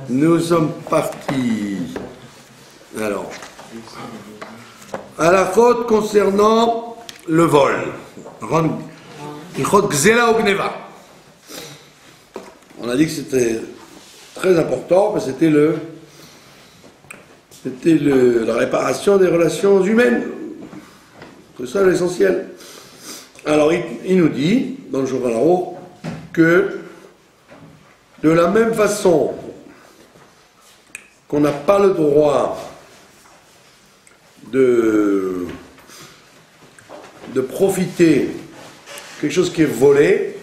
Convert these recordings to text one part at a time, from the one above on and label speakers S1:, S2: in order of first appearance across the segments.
S1: Nous sommes partis. Alors, à la faute concernant le vol. On a dit que c'était très important, mais c'était la réparation des relations humaines. C'est ça l'essentiel. Alors, il nous dit, dans le journal en haut, que de la même façon qu'on n'a pas le droit de profiter quelque chose qui est volé,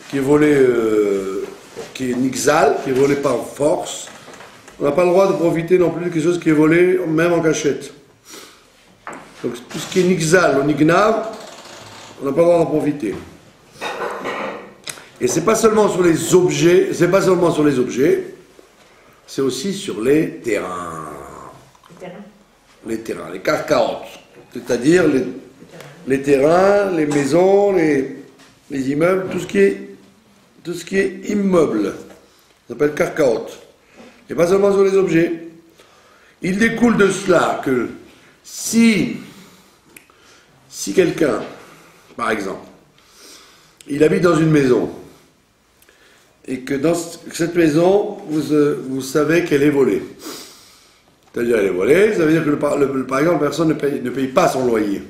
S1: qui est nixal, qui est volé par force, on n'a pas le droit de profiter non plus de quelque chose qui est volé même en cachette. Donc tout ce qui est nixal ou nignav, on n'a pas le droit d'en profiter. Et c'est pas seulement sur les objets, c'est aussi sur les terrains. Les terrains, les karkaot, c'est-à-dire les terrains, les maisons, les immeubles, tout ce qui est immeuble. Ça s'appelle karkaot. Et pas seulement sur les objets. Il découle de cela que si quelqu'un, par exemple, il habite dans une maison, et que dans cette maison, vous savez qu'elle est volée. C'est-à-dire qu'elle est volée, ça veut dire que, par exemple, personne ne paye pas son loyer.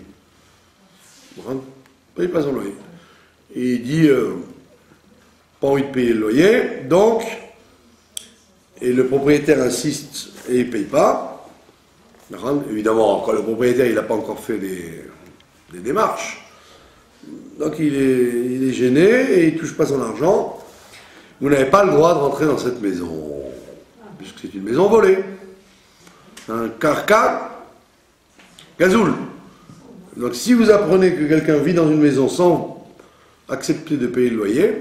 S1: Ne paye pas son loyer. Et il dit, pas envie de payer le loyer, donc, et le propriétaire insiste et il ne paye pas. Évidemment, quand le propriétaire il n'a pas encore fait des démarches, donc il est gêné et il ne touche pas son argent. Vous n'avez pas le droit de rentrer dans cette maison, puisque c'est une maison volée. Un karka, gazoul. Donc si vous apprenez que quelqu'un vit dans une maison sans accepter de payer le loyer,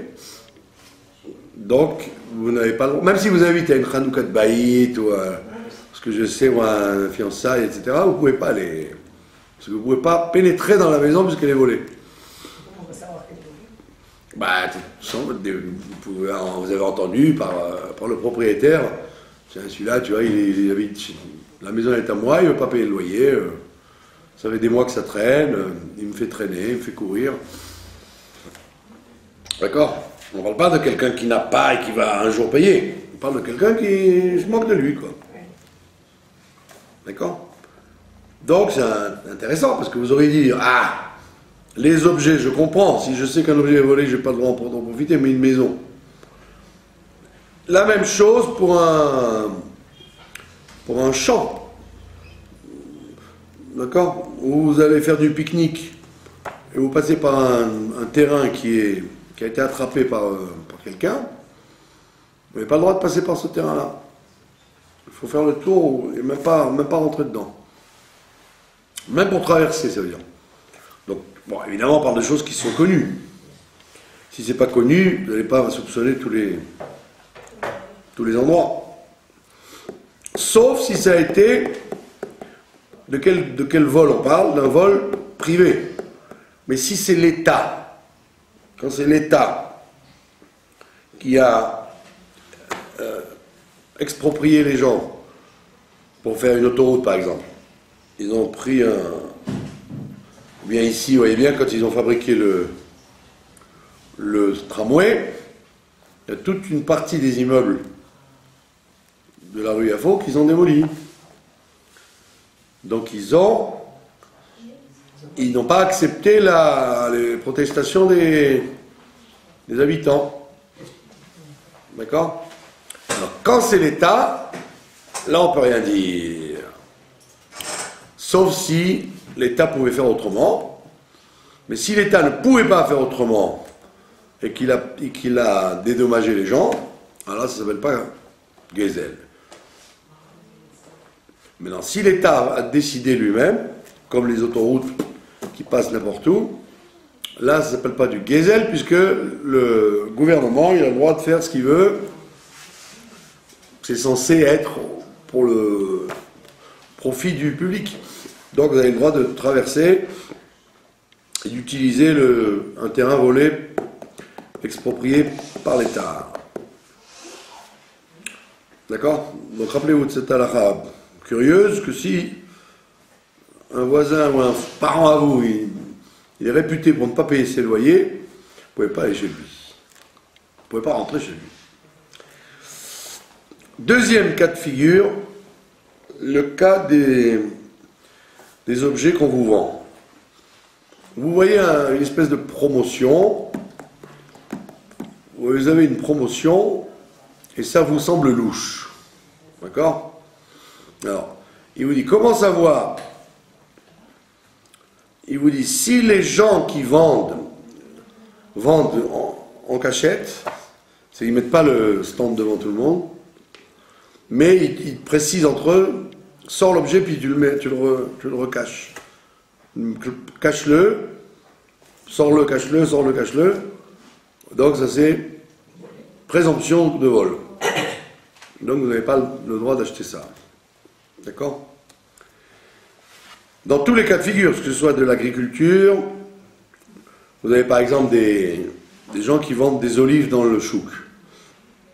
S1: donc vous n'avez pas le droit, même si vous invitez à une chanouka de baït, ou à ce que je sais, ou à un fiançailles, etc., vous ne pouvez pas aller. Parce que vous ne pouvez pas pénétrer dans la maison puisqu'elle est volée. Bah, vous avez entendu par le propriétaire, celui-là, tu vois, il habite, la maison est à moi, il ne veut pas payer le loyer, ça fait des mois que ça traîne, il me fait traîner, il me fait courir. D'accord? On ne parle pas de quelqu'un qui n'a pas et qui va un jour payer, on parle de quelqu'un qui se moque de lui, quoi. D'accord? Donc c'est intéressant, parce que vous auriez dit, ah, les objets, je comprends. Si je sais qu'un objet est volé, je n'ai pas le droit d'en profiter, mais une maison. La même chose pour un champ. D'accord? Où vous allez faire du pique-nique et vous passez par un terrain qui a été attrapé par quelqu'un. Vous n'avez pas le droit de passer par ce terrain-là. Il faut faire le tour et même pas rentrer dedans. Même pour traverser, ça veut dire. Donc, bon, évidemment, on parle de choses qui sont connues. Si ce n'est pas connu, vous n'allez pas soupçonner tous les endroits. Sauf si ça a été... De quel vol on parle? D'un vol privé. Mais si c'est l'État, quand c'est l'État qui a exproprié les gens pour faire une autoroute, par exemple, ils ont pris bien ici, vous voyez bien, quand ils ont fabriqué le tramway, il y a toute une partie des immeubles de la rue Yafo qu'ils ont démolis. Donc ils n'ont pas accepté les protestations des habitants. D'accord? Alors quand c'est l'État, là on ne peut rien dire. Sauf si l'État pouvait faire autrement. Mais si l'État ne pouvait pas faire autrement et qu'il a dédommagé les gens, alors là ça ne s'appelle pas Gezel. Maintenant, si l'État a décidé lui-même, comme les autoroutes qui passent n'importe où, là ça ne s'appelle pas du Gezel, puisque le gouvernement il a le droit de faire ce qu'il veut. C'est censé être pour le profit du public. Donc vous avez le droit de traverser et d'utiliser un terrain volé exproprié par l'État. D'accord? Donc rappelez-vous de cette halakha curieuse que si un voisin ou un parent à vous, il est réputé pour ne pas payer ses loyers, vous ne pouvez pas aller chez lui. Vous ne pouvez pas rentrer chez lui. Deuxième cas de figure, le cas des objets qu'on vous vend. Vous voyez une espèce de promotion, vous avez une promotion et ça vous semble louche. D'accord? Alors, il vous dit comment savoir? Il vous dit si les gens qui vendent en cachette, c'est qu'ils ne mettent pas le stand devant tout le monde, mais ils précisent entre eux, sors l'objet puis tu le recaches. Cache-le, sors-le, cache-le, sors-le, cache-le. Donc ça c'est présomption de vol. Donc vous n'avez pas le droit d'acheter ça. D'accord? Dans tous les cas de figure, que ce soit de l'agriculture, vous avez par exemple des gens qui vendent des olives dans le chouk.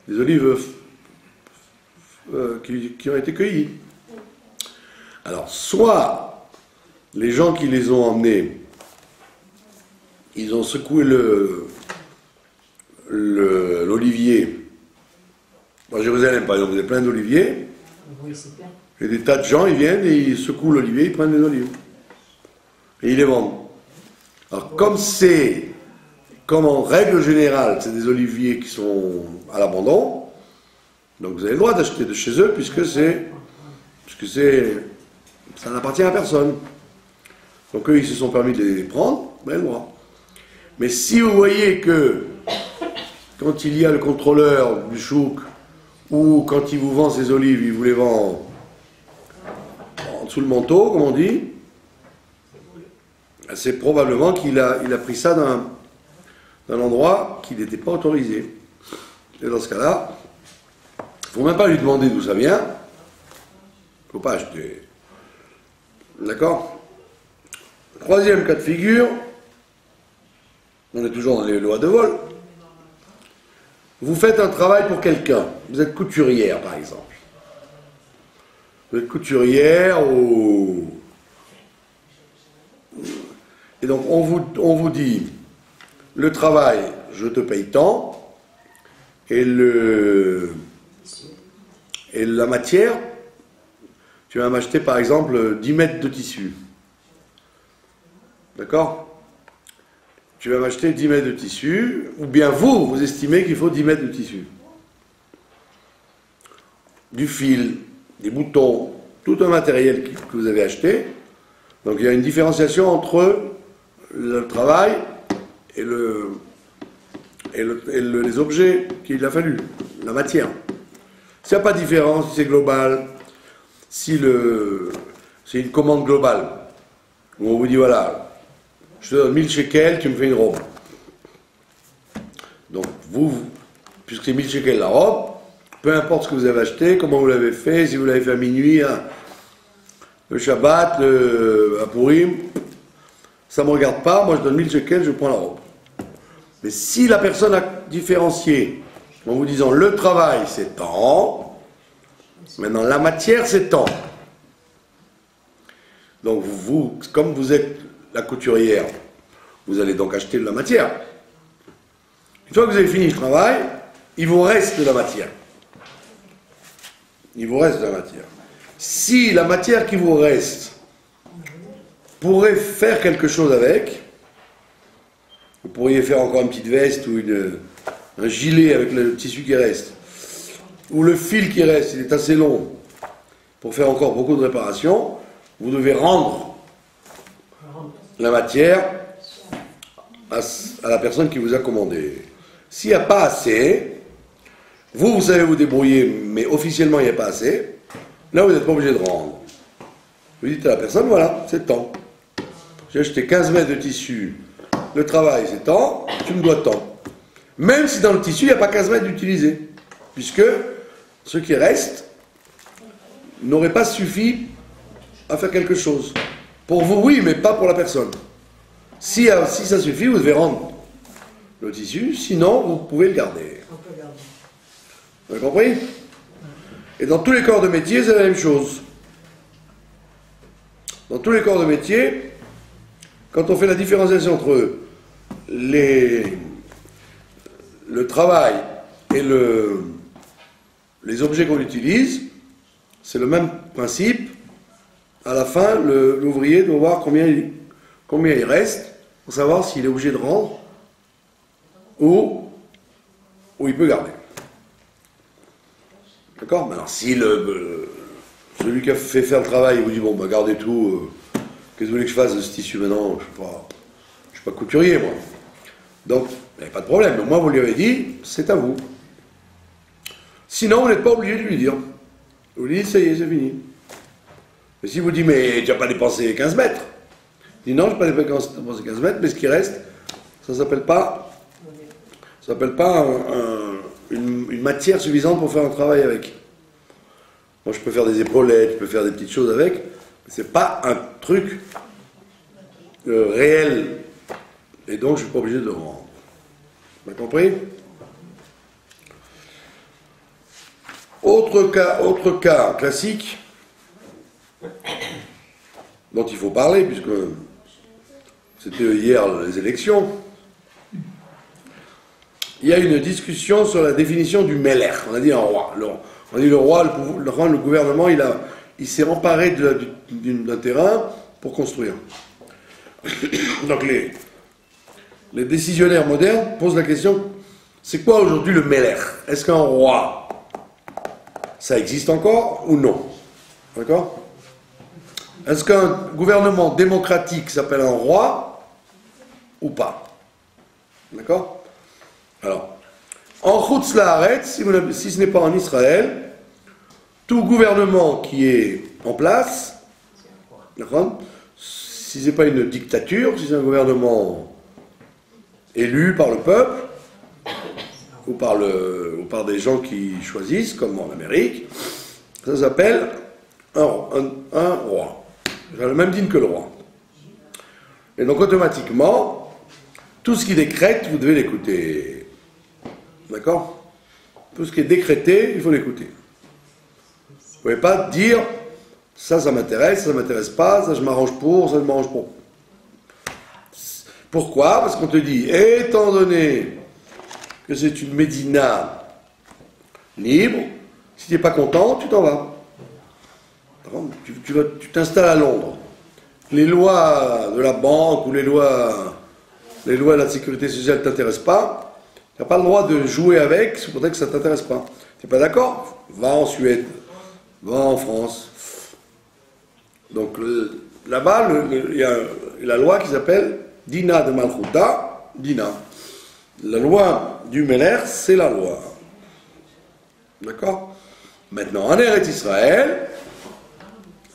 S1: Des olives qui ont été cueillies. Alors, soit les gens qui les ont emmenés, ils ont secoué l'olivier. À Jérusalem, par exemple, vous avez plein d'oliviers.
S2: Oui, c'est bien.
S1: Et des tas de gens, ils viennent et ils secouent l'olivier, ils prennent les olives. Et ils les vendent. Alors, comme en règle générale, c'est des oliviers qui sont à l'abandon, donc vous avez le droit d'acheter de chez eux, puisque ça n'appartient à personne. Donc eux, ils se sont permis de les prendre, ben le droit. Mais si vous voyez que, quand il y a le contrôleur du chouk, ou quand il vous vend ses olives, il vous les vend en dessous le manteau, comme on dit, c'est probablement qu'il a pris ça d'un endroit qui n'était pas autorisé. Et dans ce cas-là, il ne faut même pas lui demander d'où ça vient. Il ne faut pas acheter. D'accord? Troisième cas de figure, on est toujours dans les lois de vol. Vous faites un travail pour quelqu'un. Vous êtes couturière, par exemple. Vous êtes couturière Et donc, on vous dit, le travail, je te paye tant, et la matière, tu vas m'acheter, par exemple, 10 mètres de tissu. D'accord? Tu vas m'acheter 10 mètres de tissu, ou bien vous estimez qu'il faut 10 mètres de tissu. Du fil, des boutons, tout un matériel que vous avez acheté. Donc il y a une différenciation entre le travail et les objets qu'il a fallu, la matière. S'il n'y a pas de différence, si c'est global, si c'est une commande globale, où on vous dit voilà, je te donne 1000 shekels, tu me fais une robe. Donc puisque c'est 1000 shekels la robe, peu importe ce que vous avez acheté, comment vous l'avez fait, si vous l'avez fait à minuit, le Shabbat, à Purim, ça ne me regarde pas, moi je donne 1000 shekels, je prends la robe. Mais si la personne a différencié, en vous disant le travail c'est tant, maintenant la matière c'est tant. Donc vous, comme vous êtes la couturière, vous allez donc acheter de la matière. Une fois que vous avez fini le travail, il vous reste de la matière. Il vous reste de la matière. Si la matière qui vous reste pourrait faire quelque chose avec, vous pourriez faire encore une petite veste ou un gilet avec le tissu qui reste, ou le fil qui reste, il est assez long pour faire encore beaucoup de réparations, vous devez rendre la matière à la personne qui vous a commandé. S'il n'y a pas assez, vous savez vous débrouiller, mais officiellement il n'y a pas assez, là vous n'êtes pas obligé de rendre. Vous dites à la personne, voilà, c'est tant. J'ai acheté 15 mètres de tissu, le travail c'est tant, tu me dois tant. Même si dans le tissu il n'y a pas 15 mètres d'utilisé, puisque ce qui reste n'aurait pas suffi à faire quelque chose. Pour vous, oui, mais pas pour la personne. Si ça suffit, vous devez rendre le tissu, sinon vous pouvez le garder.
S2: On peut garder.
S1: Vous avez compris? Et dans tous les corps de métier, c'est la même chose. Dans tous les corps de métier, quand on fait la différenciation entre le travail et les objets qu'on utilise, c'est le même principe. À la fin, l'ouvrier doit voir combien il reste pour savoir s'il est obligé de rendre ou il peut garder. D'accord? Alors si celui qui a fait faire le travail il vous dit bon bah gardez tout, qu'est-ce que vous voulez que je fasse de ce tissu maintenant? Je suis pas couturier moi. Donc il n'y a pas de problème. Mais moi vous lui avez dit c'est à vous. Sinon vous n'êtes pas obligé de lui dire. Vous lui dites ça y est, c'est fini. Mais si vous dites mais tu n'as pas dépensé 15 mètres, il dit non, je n'ai pas dépensé 15 mètres, mais ce qui reste, ça ne s'appelle pas une matière suffisante pour faire un travail avec. Moi je peux faire des épaulettes, je peux faire des petites choses avec, mais c'est pas un truc réel. Et donc je ne suis pas obligé de le rendre. Vous avez compris? Autre cas classique dont il faut parler, puisque c'était hier les élections. Il y a une discussion sur la définition du Melech. On a dit un roi. On a dit le roi, le gouvernement, il s'est emparé d'un terrain pour construire. Donc les décisionnaires modernes posent la question, c'est quoi aujourd'hui le Melech? Est-ce qu'un roi, ça existe encore ou non? D'accord? Est-ce qu'un gouvernement démocratique s'appelle un roi ou pas? D'accord? Alors, en Chutz La'aretz, si ce n'est pas en Israël, tout gouvernement qui est en place, d'accord? Si ce n'est pas une dictature, si c'est un gouvernement élu par le peuple, ou par des gens qui choisissent, comme en Amérique, ça s'appelle un roi. J'ai le même digne que le roi. Et donc automatiquement, tout ce qui décrète, vous devez l'écouter. D'accord? Tout ce qui est décrété, il faut l'écouter. Vous ne pouvez pas dire ça m'intéresse, ça ne m'intéresse pas, ça je m'arrange pour, ça je m'arrange pour. Pourquoi? Parce qu'on te dit, étant donné que c'est une médina libre, si tu n'es pas content, tu t'en vas. Tu t'installes à Londres. Les lois de la banque ou les lois de la sécurité sociale ne t'intéressent pas, tu n'as pas le droit de jouer avec sous prétexte que ça ne t'intéresse pas. Tu n'es pas d'accord? Va en Suède, va en France. Donc là-bas, il y a la loi qui s'appelle Dina de Malchuta, Dina. La loi du Melech, c'est la loi. D'accord? Maintenant, en Eretz Israël,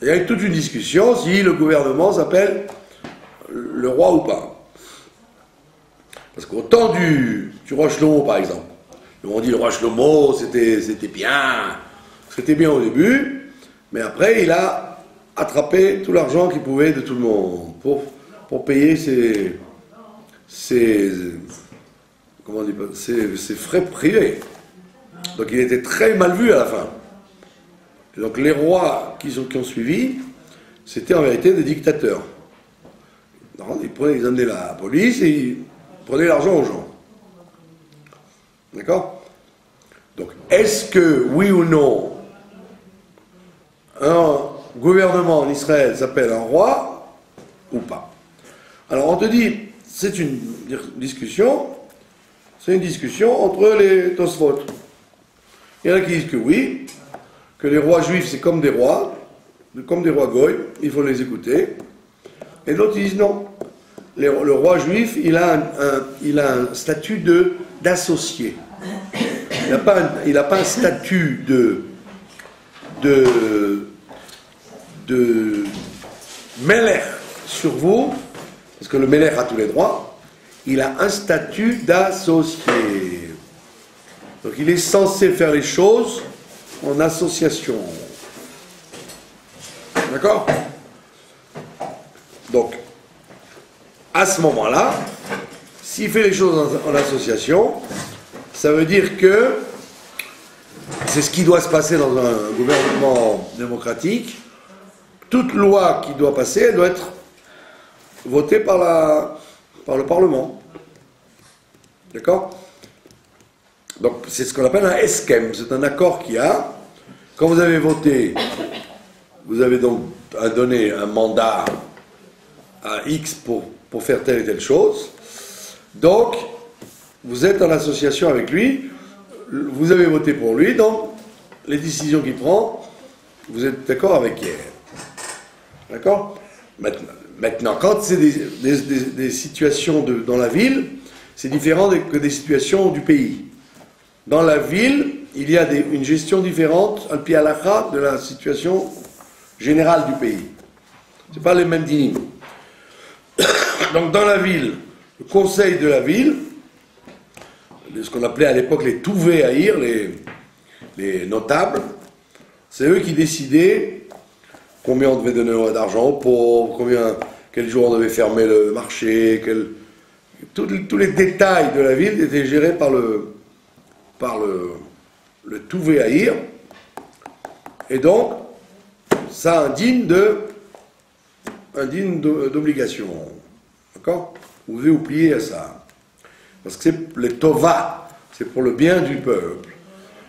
S1: il y a toute une discussion si le gouvernement s'appelle le roi ou pas. Parce qu'au temps du roi Shlomo, par exemple, on dit le roi Shlomo, c'était bien au début, mais après il a attrapé tout l'argent qu'il pouvait de tout le monde pour payer ses frais privés. Donc il était très mal vu à la fin. Et donc les rois qui ont suivi, c'était en vérité des dictateurs. Non, ils amenaient la police et ils prenaient l'argent aux gens. D'accord? Donc est-ce que, oui ou non, un gouvernement en Israël s'appelle un roi ou pas? Alors on te dit, c'est une discussion entre les Tosfot. Il y en a qui disent que oui, que les rois juifs c'est comme des rois goy, il faut les écouter. Et d'autres disent non. Le roi juif, il a un statut d'associé. Il n'a pas un statut de Melech sur vous, parce que le Melech a tous les droits. Il a un statut d'associé. Donc il est censé faire les choses en association. D'accord? Donc, à ce moment-là, s'il fait les choses en association, ça veut dire que c'est ce qui doit se passer dans un gouvernement démocratique. Toute loi qui doit passer, elle doit être votée par le Parlement. D'accord? Donc c'est ce qu'on appelle un eskem, c'est un accord qu'il y a. Quand vous avez voté, vous avez donc donné un mandat à X pour faire telle et telle chose. Donc, vous êtes en association avec lui, vous avez voté pour lui, donc les décisions qu'il prend, vous êtes d'accord avec elle. D'accord? Maintenant, quand c'est des situations dans la ville, c'est différent que des situations du pays. Dans la ville, il y a une gestion différente, al-pi halakha, de la situation générale du pays. Ce n'est pas les mêmes dinim. Donc dans la ville, le conseil de la ville, ce qu'on appelait à l'époque les touvés haïr, les notables, c'est eux qui décidaient combien on devait donner d'argent aux pauvres, quel jour on devait fermer le marché, tous les détails de la ville étaient gérés par le touvé haïr. Et donc, ça indigne d'obligation. D'accord? Vous devez vous plier à ça. Parce que c'est les tova, c'est pour le bien du peuple.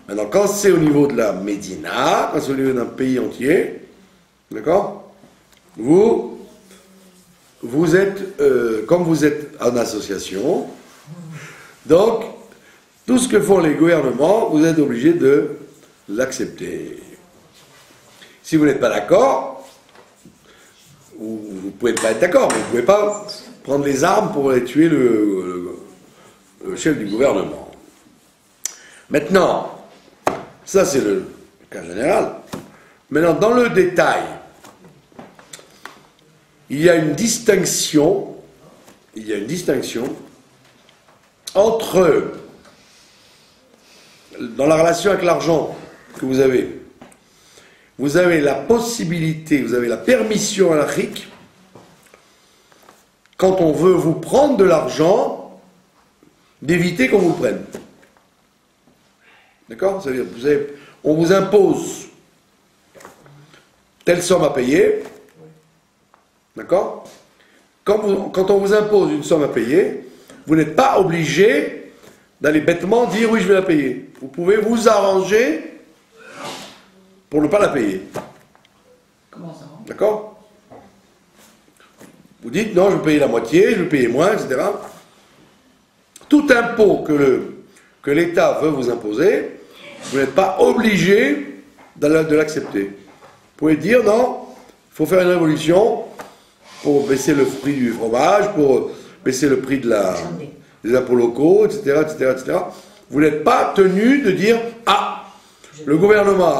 S1: Maintenant, quand c'est au niveau de la Médina, quand c'est au niveau d'un pays entier, d'accord? Vous êtes, comme vous êtes en association, donc, tout ce que font les gouvernements, vous êtes obligé de l'accepter. Si vous n'êtes pas d'accord, vous ne pouvez pas être d'accord, mais vous ne pouvez pas prendre les armes pour aller tuer le chef du gouvernement. Maintenant, ça c'est le cas général. Maintenant, dans le détail, il y a une distinction entre, dans la relation avec l'argent que vous avez la possibilité, vous avez la permission halachique, quand on veut vous prendre de l'argent, d'éviter qu'on vous le prenne. D'accord? Ça veut dire, on vous impose telle somme à payer. D'accord? Quand on vous impose une somme à payer, vous n'êtes pas obligé d'aller bêtement dire oui, je vais la payer. Vous pouvez vous arranger pour ne pas la payer.
S2: Comment ça?
S1: D'accord? Vous dites non, je vais payer la moitié, je vais payer moins, etc. Tout impôt que l'État veut vous imposer, vous n'êtes pas obligé de l'accepter. Vous pouvez dire non, il faut faire une révolution pour baisser le prix du fromage, pour baisser le prix des impôts locaux, etc., etc., etc. Vous n'êtes pas tenu de dire ah, le gouvernement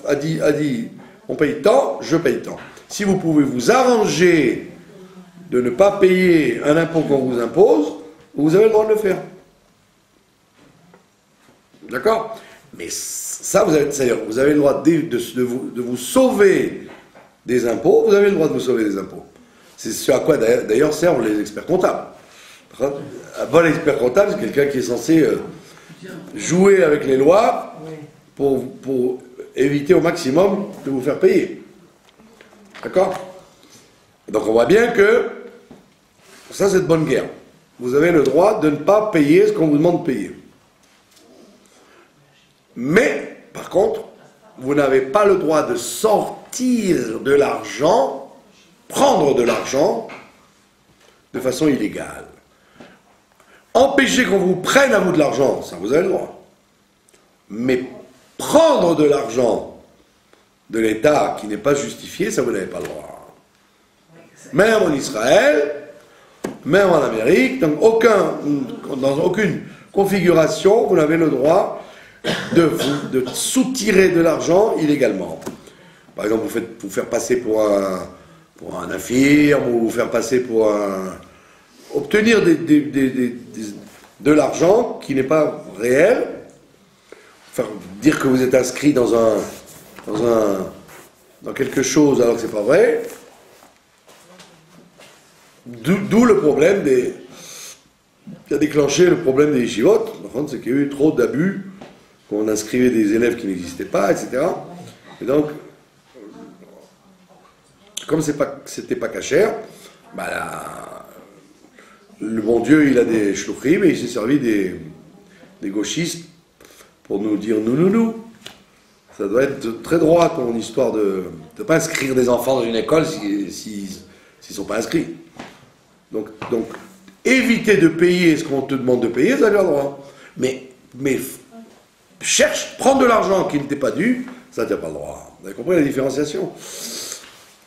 S1: a dit on paye tant, je paye tant. Si vous pouvez vous arranger de ne pas payer un impôt qu'on vous impose, vous avez le droit de le faire. D'accord? Mais ça, c'est-à-dire, vous avez le droit de vous sauver des impôts, vous avez le droit de vous sauver des impôts. C'est ce à quoi d'ailleurs servent les experts comptables. Un bon expert comptable, c'est quelqu'un qui est censé jouer avec les lois pour éviter au maximum de vous faire payer. D'accord? Donc on voit bien que ça c'est de bonne guerre. Vous avez le droit de ne pas payer ce qu'on vous demande de payer. Mais, par contre, vous n'avez pas le droit de sortir de l'argent, prendre de l'argent, de façon illégale. Empêcher qu'on vous prenne à vous de l'argent, ça vous avez le droit. Mais prendre de l'argent de l'État qui n'est pas justifié, ça vous n'avez pas le droit. Même en Israël, même en Amérique, dans aucune configuration, vous n'avez le droit de soutirer de l'argent illégalement. Par exemple, vous faire passer pour un infirme, ou vous faire passer pour obtenir de l'argent qui n'est pas réel, faire dire que vous êtes inscrit dans quelque chose alors que c'est pas vrai. D'où le problème qui a déclenché le problème des yeshivot, c'est qu'il y a eu trop d'abus qu'on inscrivait des élèves qui n'existaient pas, etc. Et donc, comme c'était pas cachère, bah, le bon Dieu, il a des shluchim, et il s'est servi des gauchistes pour nous dire nous. Ça doit être très droit ton histoire de ne pas inscrire des enfants dans une école s'ils ne sont pas inscrits. Donc, éviter de payer ce qu'on te demande de payer, ça a le droit. Mais prendre de l'argent qui ne t'est pas dû, ça tu n'as pas le droit. Vous avez compris la différenciation?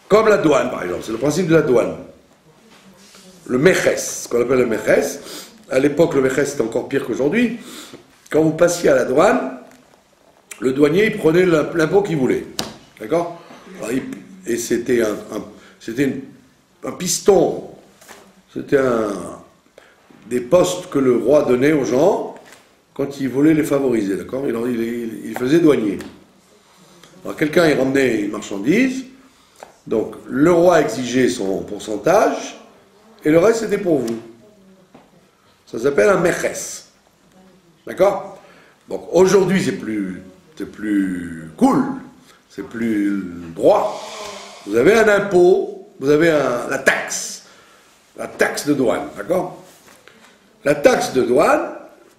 S1: Comme la douane, par exemple, c'est le principe de la douane. Le meches, ce qu'on appelle le meches, à l'époque le meches c'était encore pire qu'aujourd'hui. Quand vous passiez à la douane, le douanier il prenait l'impôt qu'il voulait. D'accord? Et c'était un piston, c'était des postes que le roi donnait aux gens quand il voulait les favoriser. D'accord? Il faisait douanier. Alors quelqu'un il ramenait une marchandise, donc le roi exigeait son pourcentage, et le reste c'était pour vous. Ça s'appelle un meches. D'accord? Donc aujourd'hui c'est plus cool, c'est plus droit. Vous avez un impôt, vous avez la taxe de douane, d'accord? La taxe de douane,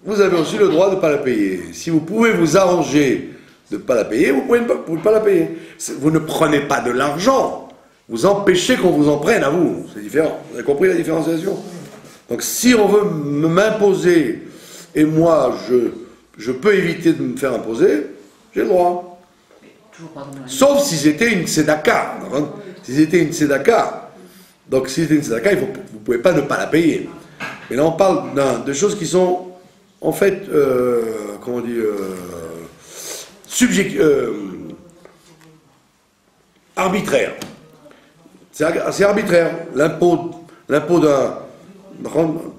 S1: vous avez aussi le droit de ne pas la payer. Si vous pouvez vous arranger de ne pas la payer, vous ne pouvez pas la payer. Vous ne prenez pas de l'argent, vous empêchez qu'on vous en prenne à vous. C'est différent. Vous avez compris la différenciation? Donc si on veut m'imposer, et moi je peux éviter de me faire imposer, j'ai le droit. Sauf si c'était une tzedaka. Si c'était une tzedaka, donc si c'était une tzedaka, vous ne pouvez pas ne pas la payer. Mais là on parle de choses qui sont en fait, comment on dit, arbitraires. C'est arbitraire. L'impôt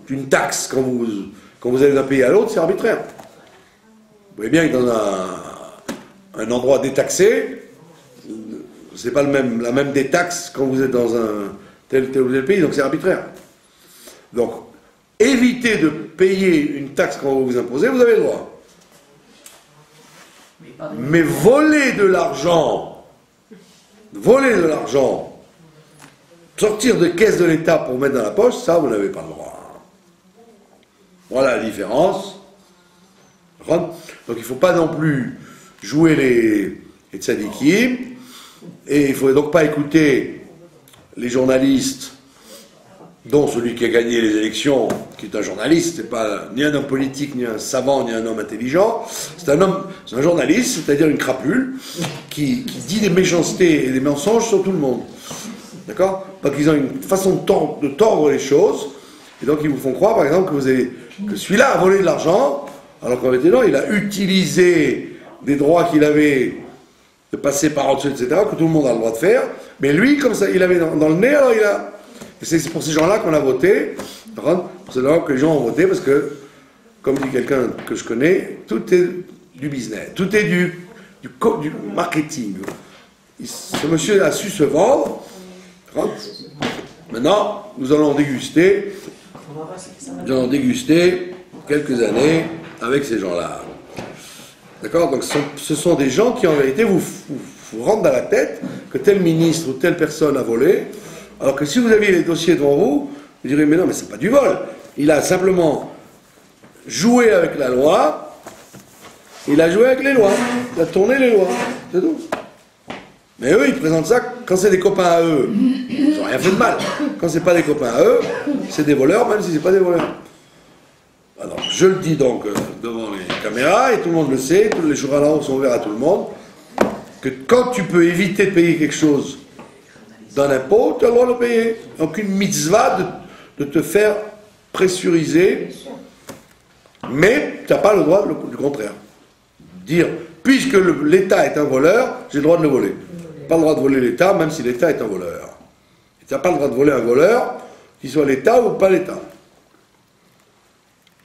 S1: d'une taxe quand vous allez d'un pays à l'autre, c'est arbitraire. Vous voyez bien que dans un endroit détaxé, c'est pas la même détaxe quand vous êtes dans un tel ou tel pays, donc c'est arbitraire. Donc, évitez de payer une taxe quand vous vous imposez, vous avez le droit. Mais voler de l'argent, sortir de caisse de l'État pour mettre dans la poche, ça, vous n'avez pas le droit. Voilà la différence. Donc il ne faut pas non plus jouer les tzadikim, et il ne faut donc pas écouter les journalistes, dont celui qui a gagné les élections, qui est un journaliste, c'est pas ni un homme politique, ni un savant, ni un homme intelligent, c'est un journaliste, c'est-à-dire une crapule, qui dit des méchancetés et des mensonges sur tout le monde. D'accord? Donc ils ont une façon de tordre les choses, et donc ils vous font croire, par exemple, que celui-là a volé de l'argent, alors qu'en fait, non, il a utilisé des droits qu'il avait de passer par en dessous, etc., que tout le monde a le droit de faire, mais lui, comme ça, il avait dans le nez, alors il a... Et c'est pour ces gens-là qu'on a voté, c'est là que les gens ont voté, parce que, comme dit quelqu'un que je connais, tout est du business, tout est du marketing. Ce monsieur a su se vendre. Maintenant, nous allons déguster quelques années avec ces gens-là. D'accord? Donc ce sont des gens qui en vérité vous rentrent dans la tête que tel ministre ou telle personne a volé, alors que si vous aviez les dossiers devant vous, vous direz mais non, mais c'est pas du vol. Il a simplement joué avec la loi, il a joué avec les lois, il a tourné les lois, c'est tout. Mais eux, ils présentent ça, quand c'est des copains à eux, ils n'ont rien fait de mal. Quand c'est pas des copains à eux, c'est des voleurs, même si c'est pas des voleurs. Alors, je le dis donc devant les caméras, et tout le monde le sait, tous les journaux sont ouverts à tout le monde, que quand tu peux éviter de payer quelque chose d'un impôt, tu as le droit de le payer. Aucune mitzvah de te faire pressuriser, mais tu n'as pas le droit du contraire. Dire, puisque l'État est un voleur, j'ai le droit de le voler. Pas le droit de voler l'État, même si l'État est un voleur. Tu n'as pas le droit de voler un voleur, qu'il soit l'État ou pas l'État.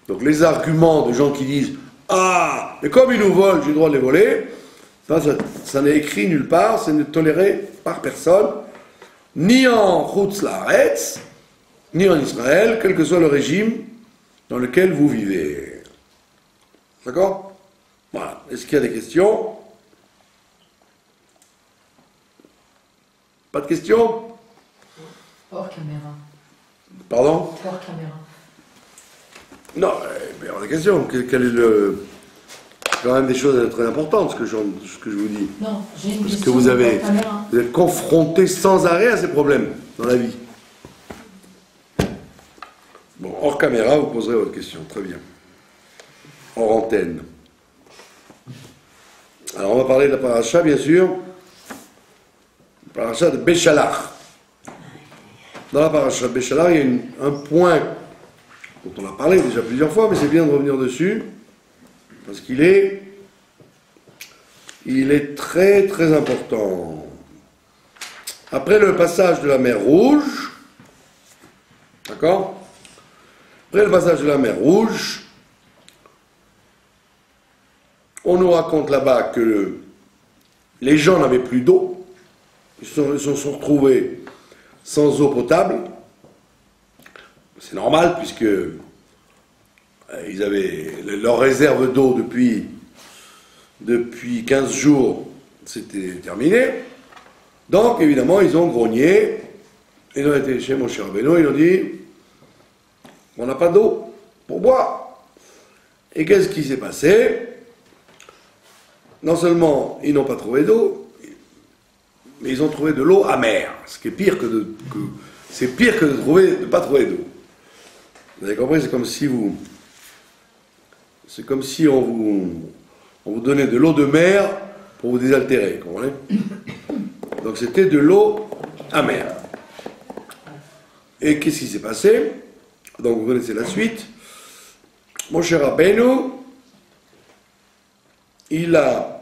S1: Donc les arguments de gens qui disent « Ah, mais comme ils nous volent, j'ai le droit de les voler », ça n'est écrit nulle part, c'est ne toléré par personne, ni en Chutz Laaretz, ni en Israël, quel que soit le régime dans lequel vous vivez. D'accord ? Voilà. Est-ce qu'il y a des questions? Pas de questions?
S2: Hors caméra.
S1: Pardon?
S2: Hors caméra.
S1: Non, il y aura des questions. Quel est le... quand même des choses très importantes, ce que je vous dis.
S2: Non, j'ai une
S1: Parce
S2: question.
S1: que vous
S2: hors caméra.
S1: êtes confronté sans arrêt à ces problèmes dans la vie. Bon, hors caméra, vous poserez votre question. Très bien. Hors antenne. Alors, on va parler de la paracha, bien sûr. La paracha de Béchalach. Dans la paracha de Béchalach, il y a un point dont on a parlé déjà plusieurs fois, mais c'est bien de revenir dessus, parce qu'il est très très important. Après le passage de la mer Rouge, d'accord? Après le passage de la mer Rouge, on nous raconte là-bas que les gens n'avaient plus d'eau, ils se sont retrouvés sans eau potable. C'est normal puisque ils avaient leur réserve d'eau depuis 15 jours, c'était terminé. Donc évidemment ils ont grogné, ils ont été chez Moshe Rabbeinu, ils ont dit on n'a pas d'eau pour boire. Et qu'est-ce qui s'est passé? Non seulement ils n'ont pas trouvé d'eau, mais ils ont trouvé de l'eau amère, ce qui est pire que de ne pas trouver d'eau. Vous avez compris, c'est comme si on vous donnait de l'eau de mer pour vous désaltérer, vous comprenez? Donc c'était de l'eau amère. Et qu'est-ce qui s'est passé? Donc vous connaissez la suite. Mon cher Rabbeinu, il a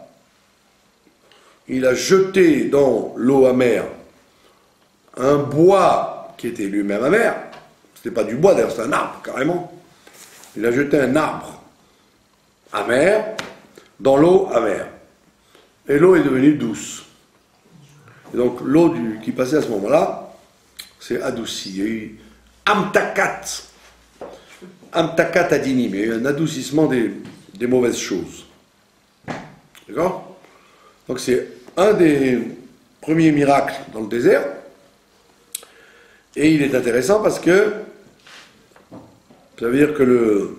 S1: jeté dans l'eau amère un bois qui était lui-même amer. C'était pas du bois, d'ailleurs, c'est un arbre, carrément. Il a jeté un arbre amer dans l'eau amère. Et l'eau est devenue douce. Et donc l'eau qui passait à ce moment-là, c'est adouci. Il y a eu amtakat adinim. Il y a eu un adoucissement des mauvaises choses. D'accord? Donc c'est un des premiers miracles dans le désert. Et il est intéressant parce que ça veut dire que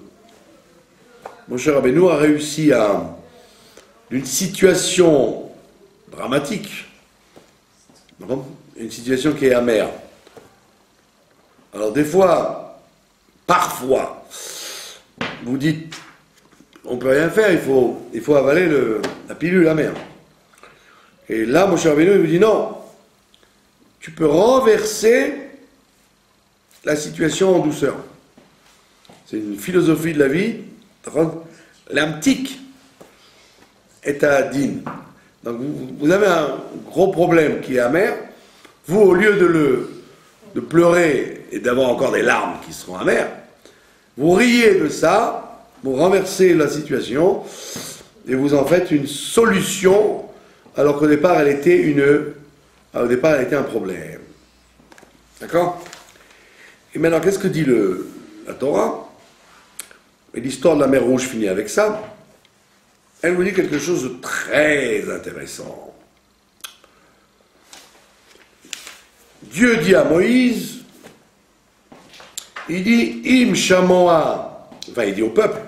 S1: Moshe Rabbeinu a réussi d'une situation dramatique, une situation qui est amère. Alors des fois, parfois, vous dites, on ne peut rien faire, il faut avaler la pilule amère. Et là, Moshe Rabbeinu, il vous dit non, tu peux renverser la situation en douceur. C'est une philosophie de la vie. L'amtik est à din. Donc vous avez un gros problème qui est amer. Vous, au lieu de pleurer et d'avoir encore des larmes qui seront amères, vous riez de ça, vous renversez la situation et vous en faites une solution, alors qu'au départ elle était un problème. D'accord? Et maintenant, qu'est-ce que dit la Torah? Et l'histoire de la mer Rouge finit avec ça. Elle vous dit quelque chose de très intéressant. Dieu dit à Moïse, il dit, Im shamoa, enfin il dit au peuple,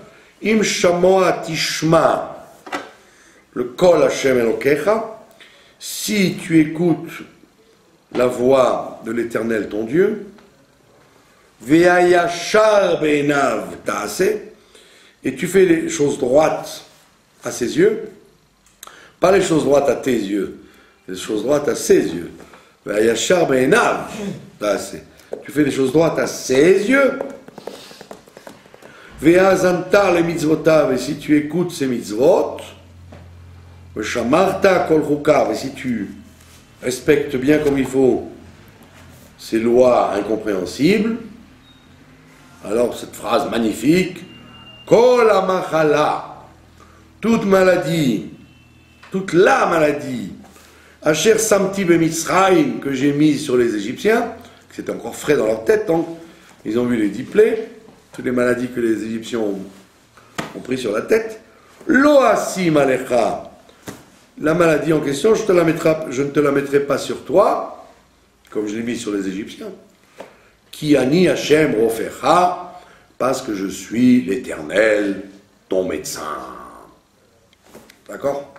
S1: Im shamoa tishma, le kol Hashem Elokecha, si tu écoutes la voix de l'Éternel ton Dieu, Ve'ayashar be'enav ta'ase, et tu fais les choses droites à ses yeux, pas les choses droites à tes yeux, les choses droites à ses yeux. Ve'ayashar be'enav ta'ase, tu fais les choses droites à ses yeux. Ve'azantar le mitzvotav, et si tu écoutes ses mitzvot, Ve'shamarta kol chukav, et si tu respectes bien comme il faut ces lois incompréhensibles. Alors cette phrase magnifique, Kol hamachala, toute maladie, toute la maladie, Asher samti bemitzrayim, que j'ai mis sur les Égyptiens, que c'était encore frais dans leur tête, donc ils ont vu les 10 plaies, toutes les maladies que les Égyptiens ont pris sur la tête, Lo asim alecha. La maladie en question, je ne te la mettrai pas sur toi, comme je l'ai mis sur les Égyptiens. Ki ani Hashem rofecha, parce que je suis l'Éternel, ton médecin. D'accord?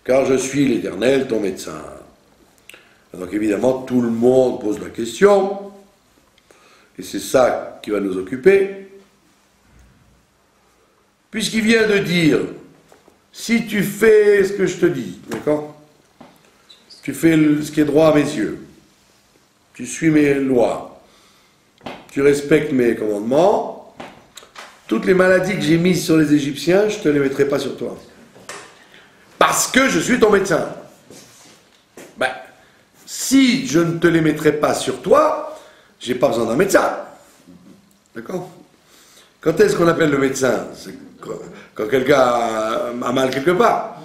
S1: Car je suis l'Éternel, ton médecin. Donc évidemment, tout le monde pose la question, et c'est ça qui va nous occuper. Puisqu'il vient de dire, si tu fais ce que je te dis, d'accord? Tu fais ce qui est droit à mes yeux, tu suis mes lois, tu respectes mes commandements, toutes les maladies que j'ai mises sur les Égyptiens, je ne te les mettrai pas sur toi. Parce que je suis ton médecin. Ben, si je ne te les mettrai pas sur toi, j'ai pas besoin d'un médecin. D'accord? Quand est-ce qu'on appelle le médecin? C'est quand quelqu'un a mal quelque part.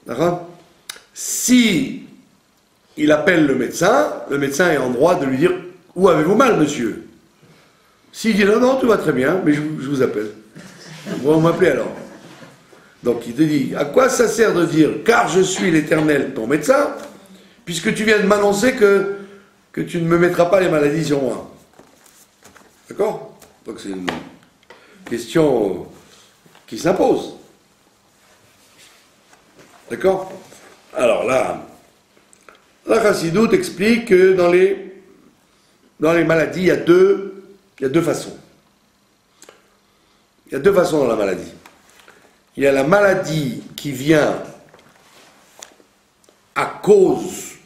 S1: D'accord? Si il appelle le médecin est en droit de lui dire « Où avez-vous mal, monsieur ?» S'il dit « Non, non, tout va très bien, mais je vous appelle. » Vous m'appelez alors. Donc il te dit, à quoi ça sert de dire, car je suis l'Éternel, ton médecin, puisque tu viens de m'annoncer que tu ne me mettras pas les maladies sur moi. D'accord? Donc c'est une question qui s'impose. D'accord? Alors là, la Chassidoute explique que dans les maladies, il y a deux façons. Il y a deux façons dans la maladie. Il y a la maladie qui vient à cause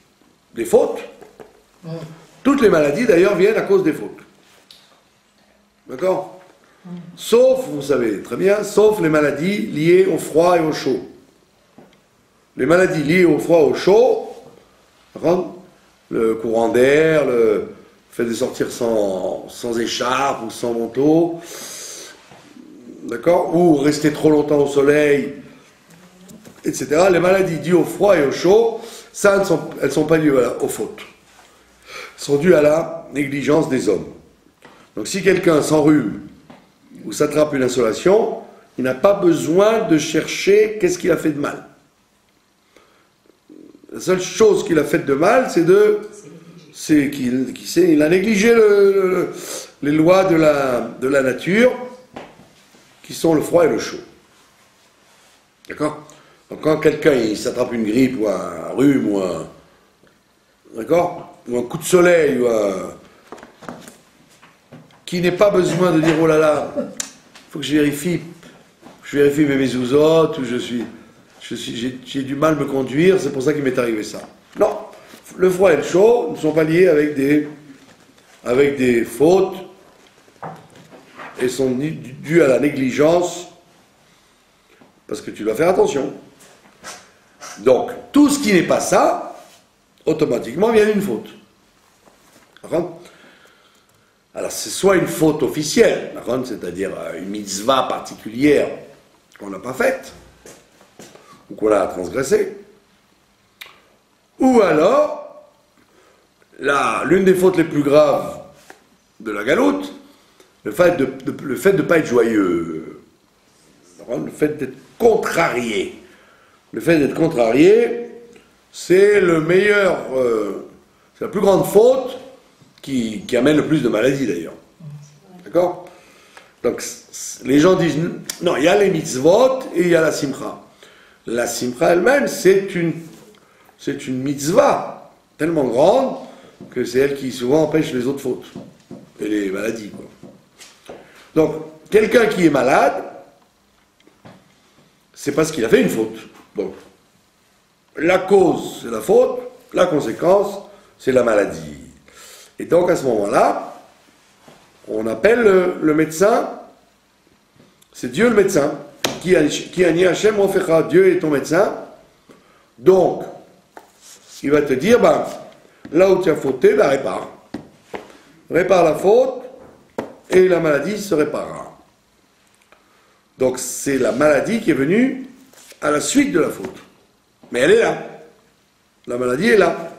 S1: des fautes. Toutes les maladies, d'ailleurs, viennent à cause des fautes. D'accord? Sauf, vous savez très bien, sauf les maladies liées au froid et au chaud. Les maladies liées au froid et au chaud, le courant d'air, le fait de sortir sans écharpe ou sans manteau, d'accord, ou rester trop longtemps au soleil, etc. Les maladies dues au froid et au chaud, ça, elles ne sont pas dues aux fautes. Elles sont dues à la négligence des hommes. Donc si quelqu'un s'enrhume ou s'attrape une insolation, il n'a pas besoin de chercher qu'est-ce qu'il a fait de mal. La seule chose qu'il a fait de mal, c'est qu'il a négligé les lois de la nature, qui sont le froid et le chaud. D'accord? Donc quand quelqu'un s'attrape une grippe ou un rhume ou un coup de soleil qui n'est pas besoin de dire oh là là, il faut que je vérifie mes mezuzot, ou j'ai du mal à me conduire, c'est pour ça qu'il m'est arrivé ça. Non, le froid et le chaud ne sont pas liés avec des fautes et sont dus à la négligence, parce que tu dois faire attention. Donc, tout ce qui n'est pas ça, automatiquement vient d'une faute. Alors, c'est soit une faute officielle, c'est-à-dire une mitzvah particulière qu'on n'a pas faite, ou qu'on a transgressée, ou alors, l'une des fautes les plus graves de la galoute, le fait de ne pas être joyeux, le fait d'être contrarié. Le fait d'être contrarié, c'est c'est la plus grande faute qui amène le plus de maladies d'ailleurs. D'accord? Donc les gens disent, non, il y a les mitzvot et il y a la simcha. La simcha elle-même, c'est une mitzvah tellement grande que c'est elle qui souvent empêche les autres fautes et les maladies, quoi. Donc, quelqu'un qui est malade, c'est parce qu'il a fait une faute. Donc, la cause, c'est la faute, la conséquence, c'est la maladie. Et donc, à ce moment-là, on appelle le médecin, c'est Dieu le médecin, qui a ni Hashem ofecha, Dieu est ton médecin. Donc, il va te dire, là où tu as fauté, répare. Répare la faute, et la maladie se réparera. Donc c'est la maladie qui est venue à la suite de la faute. Mais elle est là. La maladie est là.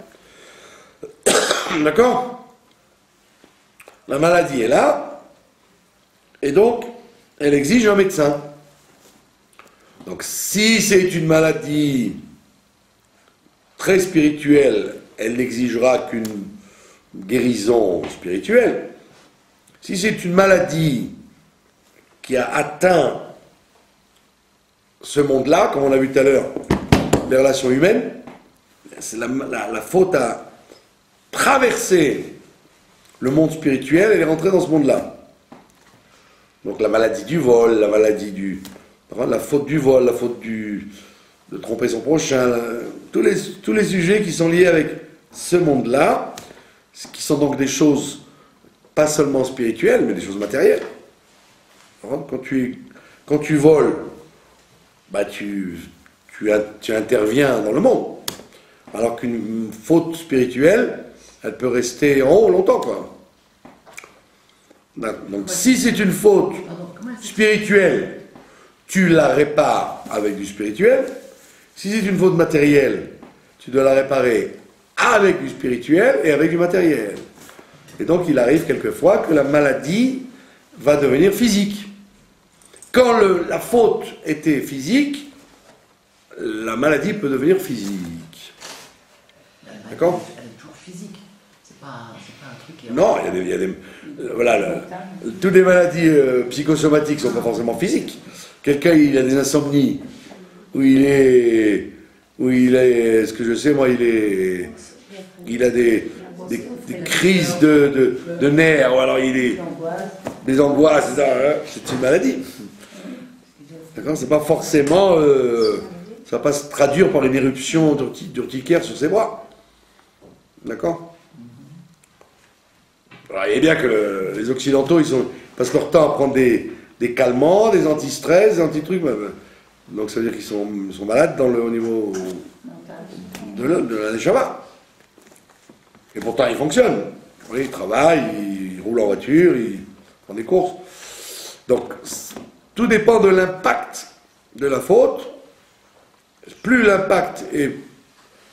S1: D'accord? La maladie est là, et donc elle exige un médecin. Donc si c'est une maladie très spirituelle, elle n'exigera qu'une guérison spirituelle. Si c'est une maladie qui a atteint ce monde-là, comme on a vu tout à l'heure, les relations humaines, c'est la faute a traversé le monde spirituel, elle est rentrée dans ce monde-là. Donc la maladie du vol, la maladie la faute du vol, la faute de tromper son prochain, tous les sujets qui sont liés avec ce monde-là, qui sont donc des choses pas seulement spirituelles, mais des choses matérielles. Quand tu voles, bah tu interviens dans le monde. Alors qu'une faute spirituelle, elle peut rester en haut longtemps, quoi. Donc si c'est une faute spirituelle, tu la répares avec du spirituel. Si c'est une faute matérielle, tu dois la réparer avec du spirituel et avec du matériel. Et donc il arrive quelquefois que la maladie va devenir physique. Quand la faute était physique, la maladie peut devenir physique. D'accord ?
S2: Elle est toujours physique. C'est pas un truc qui est...
S1: Non, il y a des voilà, toutes les maladies psychosomatiques ne sont pas forcément physiques. Quelqu'un, il a des insomnies, où il est, ce que je sais, moi, il a des crises de nerfs, ou alors il est des angoisses, c'est une maladie. D'accord ? C'est pas forcément, ça va pas se traduire par une éruption d'urticaire sur ses bras. D'accord ? Alors, il est bien que les Occidentaux, ils passent leur temps à prendre des calmants, des anti-stress, des anti-trucs. Donc ça veut dire qu'ils sont malades au niveau de la neshama. Et pourtant, ils fonctionnent. Oui, ils travaillent, ils roulent en voiture, ils font des courses. Donc, tout dépend de l'impact de la faute. Plus l'impact est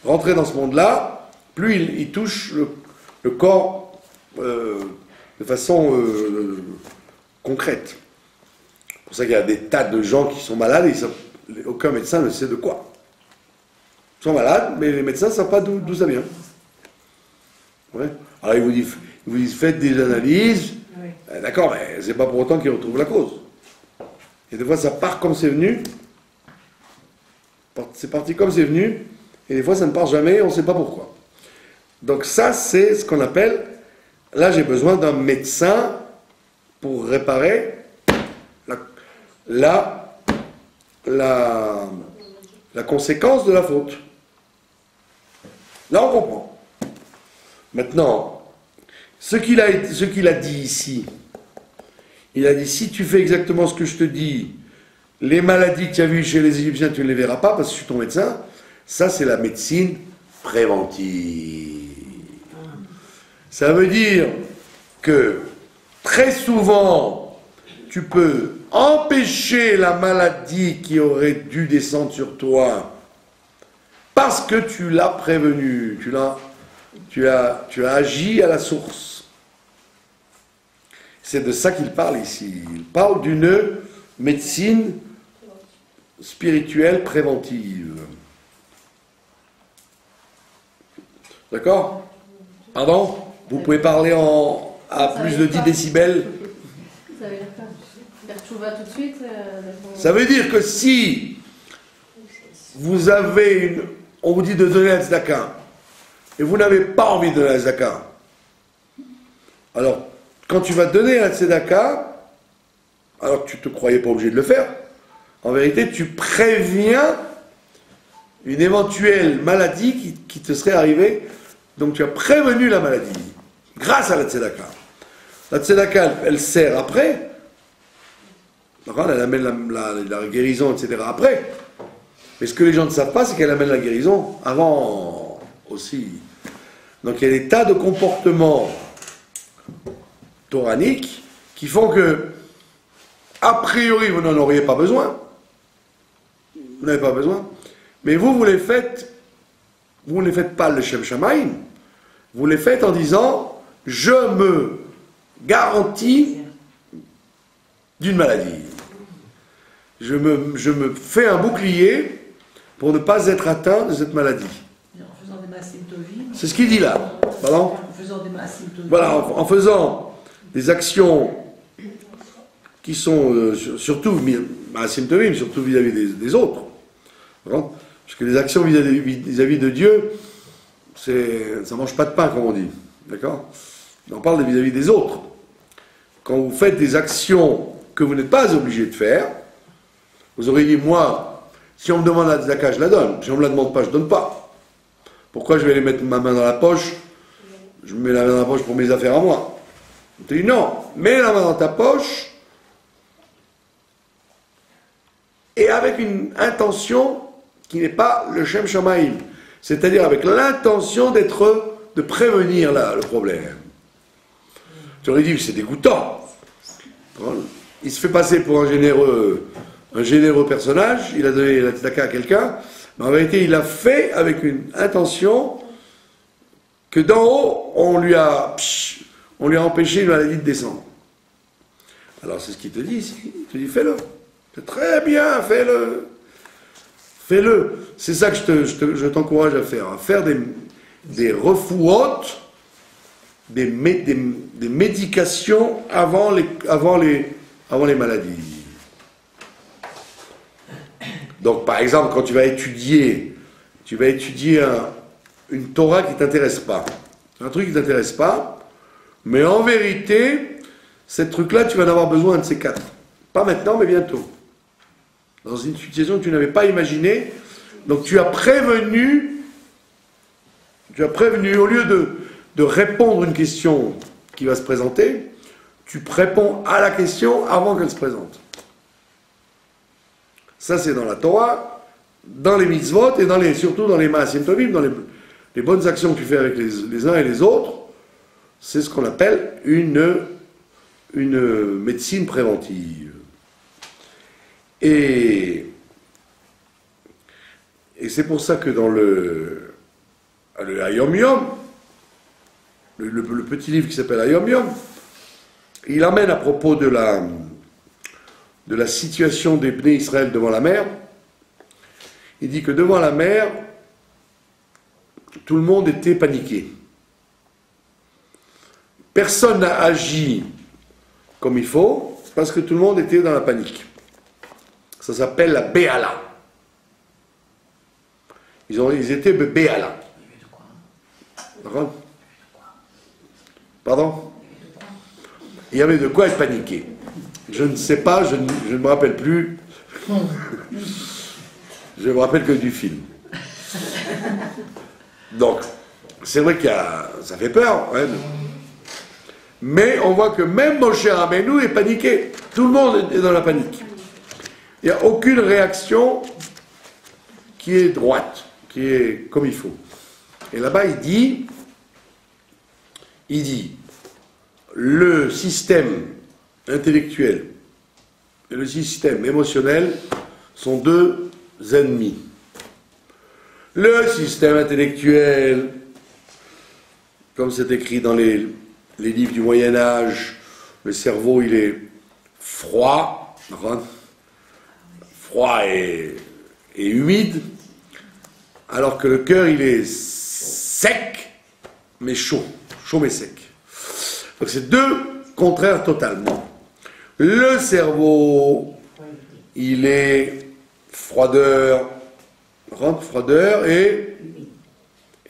S1: rentré dans ce monde-là, plus il touche le corps de façon concrète. C'est pour ça qu'il y a des tas de gens qui sont malades et aucun médecin ne sait de quoi. Ils sont malades, mais les médecins ne savent pas d'où ça vient. Ouais. Alors ils vous disent faites des analyses, oui. D'accord, mais c'est pas pour autant qu'ils retrouvent la cause. Et des fois ça part comme c'est venu, c'est parti comme c'est venu, et des fois ça ne part jamais, on ne sait pas pourquoi. Donc ça c'est ce qu'on appelle, là j'ai besoin d'un médecin pour réparer la conséquence de la faute. Là on comprend. Maintenant, ce qu'il a dit ici, il a dit si tu fais exactement ce que je te dis, les maladies que tu as vues chez les Égyptiens, tu ne les verras pas parce que je suis ton médecin. Ça, c'est la médecine préventive. Ça veut dire que très souvent, tu peux empêcher la maladie qui aurait dû descendre sur toi parce que tu l'as prévenu, tu as agi à la source. C'est de ça qu'il parle ici. Il parle d'une médecine spirituelle préventive. D'accord ? Pardon ? Vous pouvez parler à plus de 10 décibels.
S3: Ça veut dire quoi ? Faire tchouva tout de suite
S1: Ça veut dire que si vous avez on vous dit de donner un tzedaka, et vous n'avez pas envie de donner un tzedaka, alors quand tu vas donner un tzedaka, alors que tu ne te croyais pas obligé de le faire, en vérité tu préviens une éventuelle maladie qui te serait arrivée, donc tu as prévenu la maladie grâce à la tzedaka. La tzedaka elle sert après, elle amène la guérison, etc. après. Mais ce que les gens ne savent pas, c'est qu'elle amène la guérison avant aussi. Donc il y a des tas de comportements toraniques qui font que, a priori, vous n'en auriez pas besoin. Vous n'avez pas besoin. Mais vous les faites, vous ne les faites pas le Shem Shamaim. Vous les faites en disant, je me garantis d'une maladie. je me fais un bouclier pour ne pas être atteint de cette maladie.
S2: En faisant des massymptovies.
S1: C'est ce qu'il dit là. Pardon ?
S2: En faisant des massymptovies.
S1: Voilà, en faisant des actions qui sont surtout asymptomiques, surtout vis-à-vis des autres. D'accord ? Parce que les actions vis-à-vis de Dieu, ça ne mange pas de pain, comme on dit. D'accord ? On parle vis-à-vis des autres. Quand vous faites des actions que vous n'êtes pas obligé de faire, vous aurez dit, moi, si on me demande la tzedaka, je la donne. Si on ne me la demande pas, je ne donne pas. Pourquoi je vais aller mettre ma main dans la poche? Je mets la main dans la poche pour mes affaires à moi. On te dit, non, mets la main dans ta poche et avec une intention qui n'est pas le Shem Shamaim. C'est-à-dire avec l'intention de prévenir le problème. Tu aurais dit que c'est dégoûtant. Il se fait passer pour un généreux personnage, il a donné la tzedaka à quelqu'un, mais en vérité il l'a fait avec une intention que d'en haut on lui a empêché une maladie de descendre. Alors c'est ce qu'il te dit ici, il te dit fais-le. C'est très bien, fais-le. Fais-le. C'est ça que je t'encourage à faire des refouotes, des médications avant les maladies. Donc, par exemple, quand tu vas étudier une Torah qui ne t'intéresse pas, un truc qui ne t'intéresse pas, mais en vérité, ce truc-là, tu vas en avoir besoin de ces 4. Pas maintenant, mais bientôt. Dans une situation que tu n'avais pas imaginée, donc tu as prévenu, au lieu de répondre à une question qui va se présenter, tu réponds à la question avant qu'elle se présente. Ça, c'est dans la Torah, dans les mitzvot et surtout dans les maasim tovim, dans les bonnes actions que tu fais avec les uns et les autres. C'est ce qu'on appelle une médecine préventive. Et c'est pour ça que dans le Hayom Yom, le petit livre qui s'appelle Hayom Yom, il amène à propos de la situation des Bnei Israël devant la mer. Il dit que devant la mer, tout le monde était paniqué. Personne n'a agi comme il faut, parce que tout le monde était dans la panique. Ça s'appelle la Béala. Ils étaient Béala. D'accord ? Pardon ? Il y avait de quoi être paniqué. Je ne sais pas, je ne me rappelle plus. Je me rappelle que du film. Donc, c'est vrai que ça fait peur. Hein. Mais on voit que même Moshe Rabbeinu est paniqué. Tout le monde est dans la panique. Il n'y a aucune réaction qui est droite, qui est comme il faut. Et là-bas, il dit, le système intellectuel et le système émotionnel sont deux ennemis. Le système intellectuel, comme c'est écrit dans les livres du Moyen-Âge, le cerveau il est froid et humide, alors que le cœur il est sec mais chaud mais sec. Donc c'est deux contraires totalement. Le cerveau, il est froideur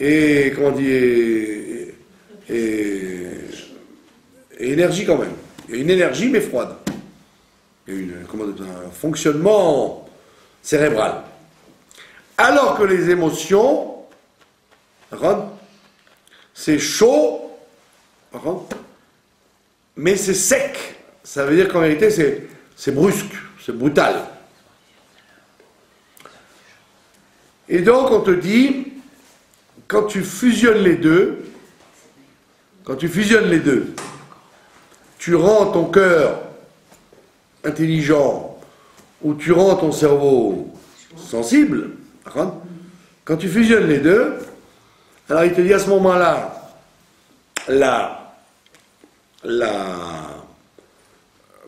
S1: et comment on dit, et énergie quand même. Il y a une énergie mais froide. Il y a un fonctionnement cérébral. Alors que les émotions, c'est chaud, mais c'est sec. Ça veut dire qu'en vérité, c'est brusque, c'est brutal. Et donc, on te dit, quand tu fusionnes les deux, tu rends ton cœur intelligent ou tu rends ton cerveau sensible. Quand tu fusionnes les deux, alors il te dit à ce moment-là,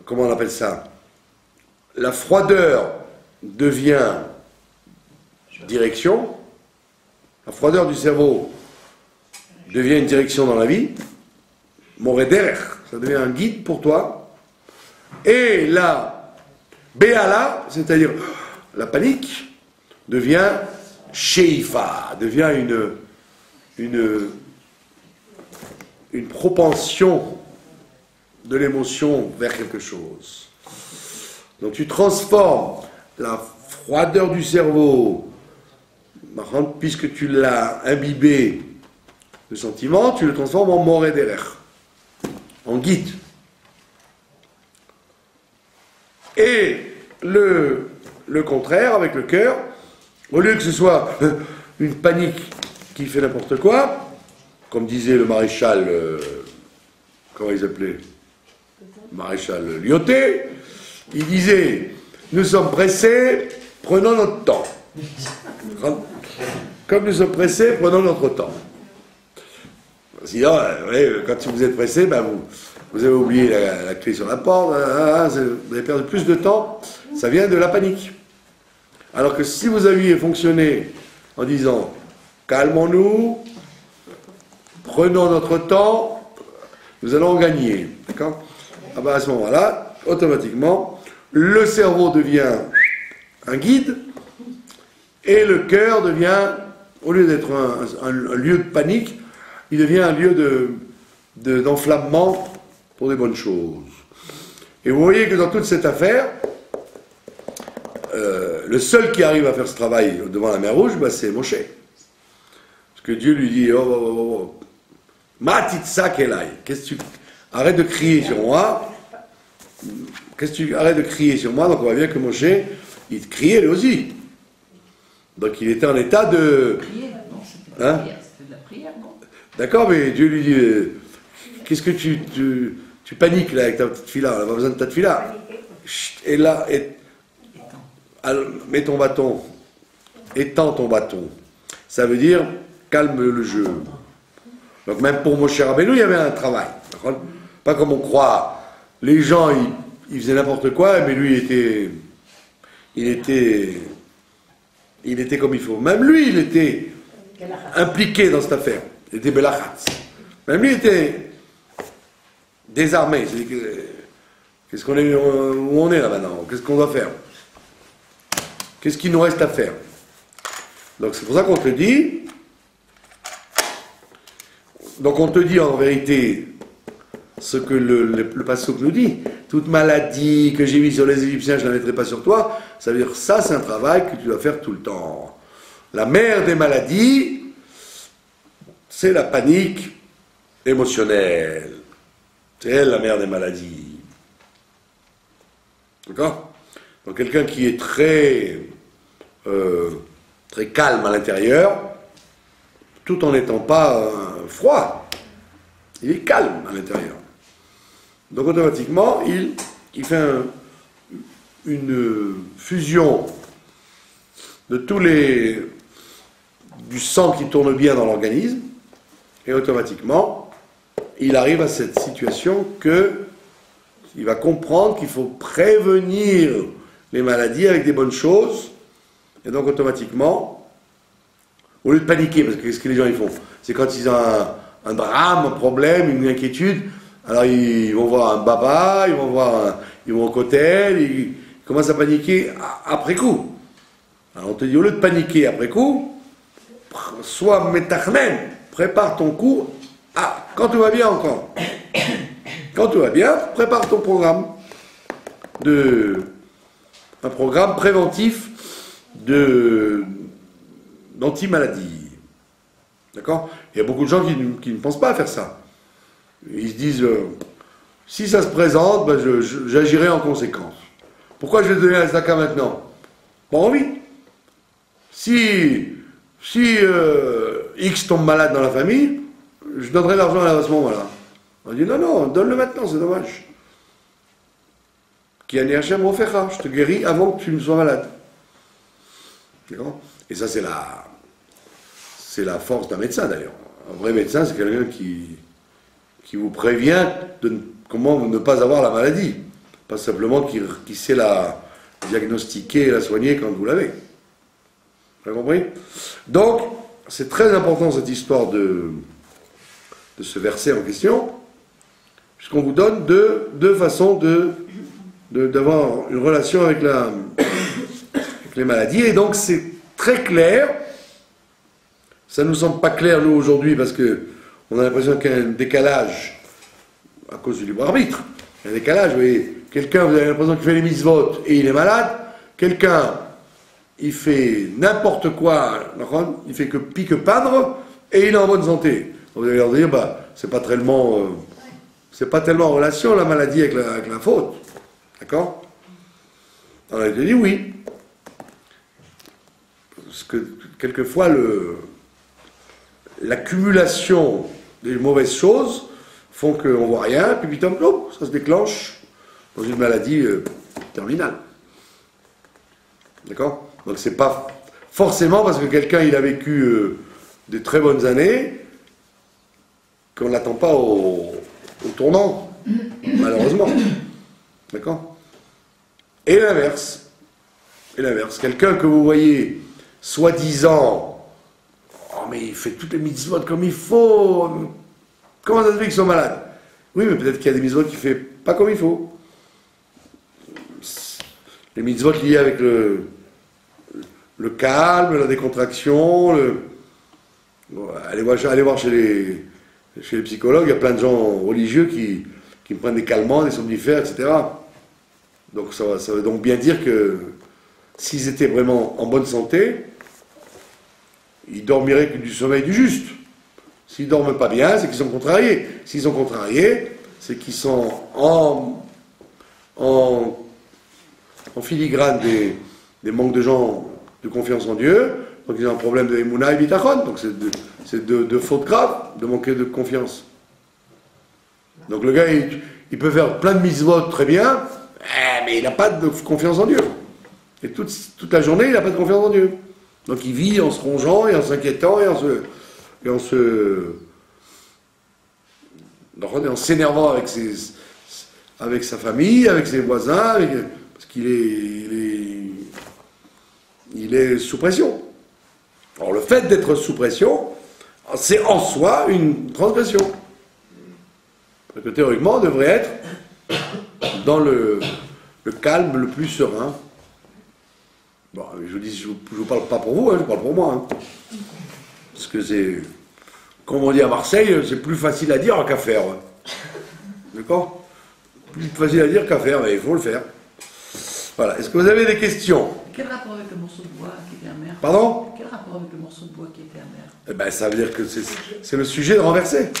S1: comment on appelle ça? la froideur devient direction, la froideur du cerveau devient une direction dans la vie, Moré derech, ça devient un guide pour toi, et la béala, c'est-à-dire la panique, devient sheifa, devient une propension de l'émotion vers quelque chose. Donc tu transformes la froideur du cerveau, puisque tu l'as imbibé de sentiments, tu le transformes en moré derech, en guide. Et le contraire, avec le cœur, au lieu que ce soit une panique qui fait n'importe quoi, comme disait le maréchal, comment il s'appelait, maréchal Lyoté, il disait, nous sommes pressés, prenons notre temps. Comme nous sommes pressés, prenons notre temps. Sinon, quand vous êtes pressé, ben vous avez oublié la clé sur la porte, vous avez perdu plus de temps, ça vient de la panique. Alors que si vous aviez fonctionné en disant, calmons-nous, prenons notre temps, nous allons gagner. D'accord ? Ah ben à ce moment-là, automatiquement, le cerveau devient un guide et le cœur devient, au lieu d'être un lieu de panique, il devient un lieu d'enflammement pour des bonnes choses. Et vous voyez que dans toute cette affaire, le seul qui arrive à faire ce travail devant la mer Rouge, ben c'est Moshe. Parce que Dieu lui dit, Matitsa Kelai, arrête de crier sur moi. Arrête de crier sur moi. Donc on voit bien que Moshe, il criait lui aussi. Donc il était en état de...
S2: Prière, non, c'était de la prière, c'était de la prière, non?
S1: D'accord, mais Dieu lui dit, qu'est-ce que tu paniques là avec ta petite fille là, on n'a pas besoin de ta fille là. Et là, alors, mets ton bâton, étends ton bâton. Ça veut dire, calme le jeu. Donc même pour Moshe Rabbeinu, il y avait un travail. Pas comme on croit. Les gens, ils faisaient n'importe quoi, mais lui, il était comme il faut. Même lui, il était impliqué dans cette affaire. Il était belachatz. Même lui, il était désarmé. Qu'est-ce qu'on est, où on est là maintenant? Qu'est-ce qu'on doit faire? Qu'est-ce qu'il nous reste à faire? Donc c'est pour ça qu'on te dit. Donc on te dit en vérité ce que le passouk nous dit. Toute maladie que j'ai mise sur les Égyptiens, je ne la mettrai pas sur toi. Ça veut dire ça, c'est un travail que tu dois faire tout le temps. La mère des maladies, c'est la panique émotionnelle. C'est elle la mère des maladies. D'accord? Donc quelqu'un qui est très calme à l'intérieur, tout en n'étant pas froid, il est calme à l'intérieur. Donc automatiquement, il fait une fusion de du sang qui tourne bien dans l'organisme, et automatiquement, il arrive à cette situation il va comprendre qu'il faut prévenir les maladies avec des bonnes choses, et donc automatiquement, au lieu de paniquer, parce que qu'est-ce que les gens ils font? C'est quand ils ont un drame, un problème, une inquiétude, alors ils vont voir un baba, ils vont au cotel, ils commencent à paniquer après coup. Alors on te dit, au lieu de paniquer après coup, sois métachmen, prépare ton coup, quand tout va bien encore. Quand tout va bien, prépare ton programme un programme préventif d'anti-maladie. D'accord? Il y a beaucoup de gens qui ne pensent pas à faire ça. Ils se disent, si ça se présente, ben j'agirai en conséquence. Pourquoi je vais donner la zaka maintenant? Pas envie. Si X tombe malade dans la famille, je donnerai l'argent à ce moment-là. On dit, non, donne-le maintenant, c'est dommage. Qui ani Hashem ofecha, je te guéris avant que tu ne sois malade. D'accord? Et ça, c'est la force d'un médecin, d'ailleurs. Un vrai médecin, c'est quelqu'un qui vous prévient de comment ne pas avoir la maladie. Pas simplement qui sait diagnostiquer et la soigner quand vous l'avez. Vous avez compris? Donc, c'est très important cette histoire de ce verset en question, puisqu'on vous donne deux façons d'avoir une relation avec les maladies, et donc c'est très clair. Ça ne nous semble pas clair, nous, aujourd'hui, parce qu'on a l'impression qu'il y a un décalage à cause du libre arbitre. Il y a un décalage, vous voyez. Quelqu'un, vous avez l'impression qu'il fait les mitzvot et il est malade. Quelqu'un, il fait n'importe quoi, il fait que pique-padre et il est en bonne santé. Vous allez leur dire, c'est pas tellement en relation la maladie avec la faute. D'accord? On a dit oui. Parce que quelquefois, l'accumulation des mauvaises choses font qu'on ne voit rien, puis putain, ça se déclenche dans une maladie terminale. D'accord? Donc c'est pas forcément parce que quelqu'un il a vécu des très bonnes années qu'on n'attend pas au tournant, malheureusement. D'accord? Et l'inverse. Quelqu'un que vous voyez soi-disant, oh mais il fait toutes les mitzvot comme il faut, comment ça se fait qu'ils sont malades? Oui, mais peut-être qu'il y a des mitzvot qu'il ne fait pas comme il faut. Les mitzvot liés avec le calme, la décontraction, allez voir chez les psychologues, il y a plein de gens religieux qui prennent des calmants, des somnifères, etc. Donc ça veut donc bien dire que s'ils étaient vraiment en bonne santé, ils dormiraient que du sommeil du juste. S'ils ne dorment pas bien, c'est qu'ils sont contrariés. S'ils sont contrariés, c'est qu'ils sont en filigrane des manques de gens de confiance en Dieu, donc ils ont un problème de Emouna et Bitachon, donc c'est de fautes graves, de manquer de confiance. Donc le gars, il peut faire plein de mitzvot très bien, mais il n'a pas de confiance en Dieu. Et toute la journée, il n'a pas de confiance en Dieu. Donc il vit en se rongeant et en s'inquiétant et en s'énervant avec sa famille, avec ses voisins, parce qu'il est sous pression. Alors le fait d'être sous pression, c'est en soi une transgression. Donc théoriquement, on devrait être dans le calme le plus serein. Bon, je vous parle pas pour vous, je parle pour moi. Parce que c'est, comme on dit à Marseille, c'est plus facile à dire qu'à faire. D'accord? Plus facile à dire qu'à faire, mais il faut le faire. Voilà. Est-ce que vous avez des questions?
S2: Quel rapport avec le morceau de bois qui était amer?
S1: Pardon?
S2: Quel rapport avec le morceau de bois qui était amer?
S1: Eh bien, ça veut dire que c'est le sujet de renverser.